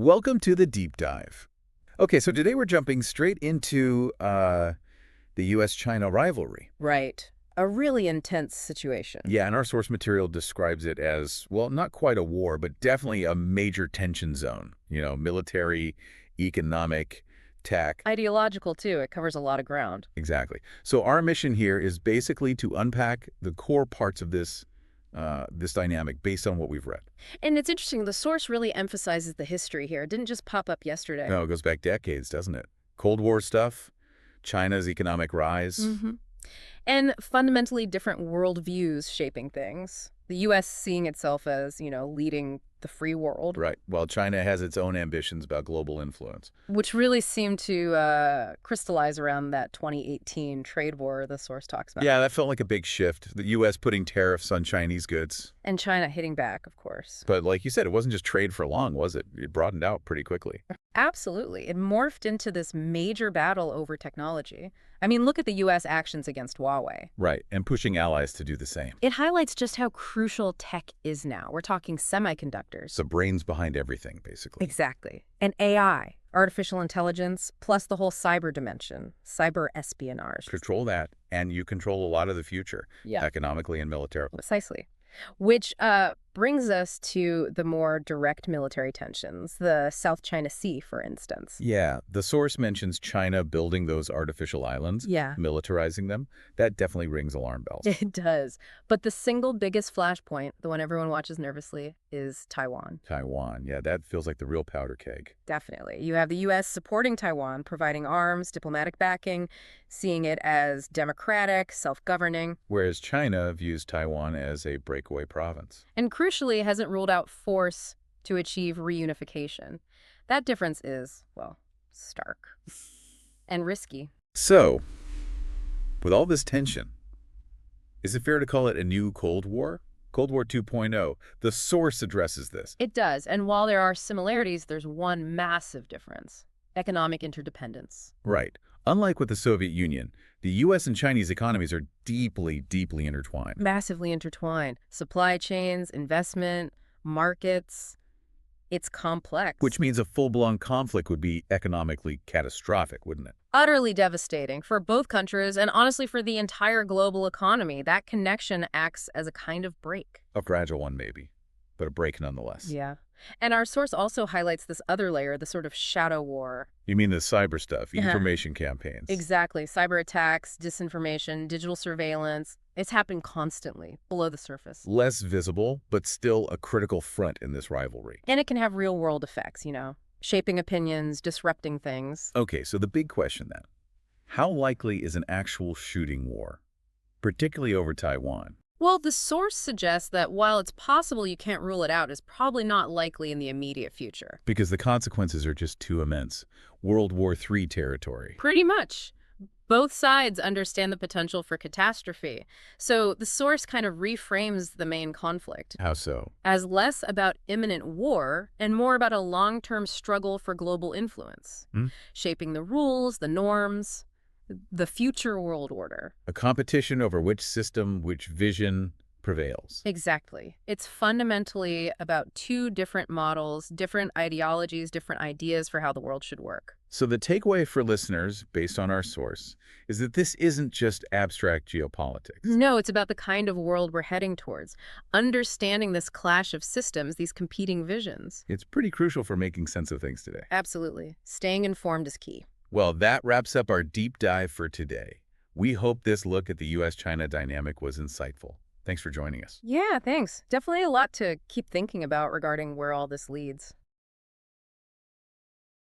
Welcome to the deep dive. Okay, so today we're jumping straight into the U.S.-China rivalry. Right. A really intense situation. Yeah, and our source material describes it as, well, not quite a war, but definitely a major tension zone. Military, economic, tech. Ideological, too. It covers a lot of ground. Exactly. So our mission here is basically to unpack the core parts of this dynamic based on what we've read. And it's interesting, the source really emphasizes the history here. It didn't just pop up yesterday. No, it goes back decades, doesn't it? Cold War stuff, China's economic rise. Mm-hmm. And fundamentally different worldviews shaping things. The U.S. seeing itself as, leading the free world. Right. Well, China has its own ambitions about global influence. Which really seemed to crystallize around that 2018 trade war the source talks about. Yeah, that felt like a big shift. The U.S. putting tariffs on Chinese goods. And China hitting back, of course. But like you said, it wasn't just trade for long, was it? It broadened out pretty quickly. Absolutely. It morphed into this major battle over technology. I mean, look at the U.S. actions against Huawei. Right, and pushing allies to do the same. It highlights just how crucial tech is now. We're talking semiconductors. The brains behind everything, basically. Exactly. And AI, artificial intelligence, plus the whole cyber dimension, cyber espionage. Control that, and you control a lot of the future, Yeah. economically and militarily. Precisely. Which brings us to the more direct military tensions, the South China Sea, for instance. Yeah, the source mentions China building those artificial islands, Yeah. militarizing them. That definitely rings alarm bells. It does. But the single biggest flashpoint, the one everyone watches nervously, is Taiwan. Taiwan, yeah, that feels like the real powder keg. Definitely. You have the U.S. supporting Taiwan, providing arms, diplomatic backing, seeing it as democratic, self-governing. Whereas China views Taiwan as a breakaway province. And crucially, hasn't ruled out force to achieve reunification. That difference is, well, stark and risky. So, with all this tension, is it fair to call it a new Cold War? Cold War 2.0. The source addresses this. It does. And while there are similarities, there's one massive difference: economic interdependence. Right. Unlike with the Soviet Union, the U.S. and Chinese economies are deeply, deeply intertwined. Massively intertwined. Supply chains, investment, markets. It's complex. Which means a full-blown conflict would be economically catastrophic, wouldn't it? Utterly devastating for both countries and honestly for the entire global economy. That connection acts as a kind of brake. A fragile one, maybe, but a break nonetheless. Yeah. And our source also highlights this other layer, the sort of shadow war. You mean the cyber stuff, Yeah. information campaigns? Exactly. Cyber attacks, disinformation, digital surveillance. It's happening constantly, below the surface. Less visible, but still a critical front in this rivalry. And it can have real-world effects, shaping opinions, disrupting things. Okay, so the big question then. How likely is an actual shooting war, particularly over Taiwan? Well, the source suggests that while it's possible you can't rule it out, it's probably not likely in the immediate future. Because the consequences are just too immense. World War III territory. Pretty much. Both sides understand the potential for catastrophe. So the source kind of reframes the main conflict How so? as less about imminent war and more about a long-term struggle for global influence, shaping the rules, the norms, the future world order. A competition over which system, which vision prevails. Exactly. It's fundamentally about two different models, different ideologies, different ideas for how the world should work. So the takeaway for listeners, based on our source, is that this isn't just abstract geopolitics. No, it's about the kind of world we're heading towards, understanding this clash of systems, these competing visions. It's pretty crucial for making sense of things today. Absolutely. Staying informed is key. Well, that wraps up our deep dive for today. We hope this look at the U.S.-China dynamic was insightful. Thanks for joining us. Yeah, thanks. Definitely a lot to keep thinking about regarding where all this leads.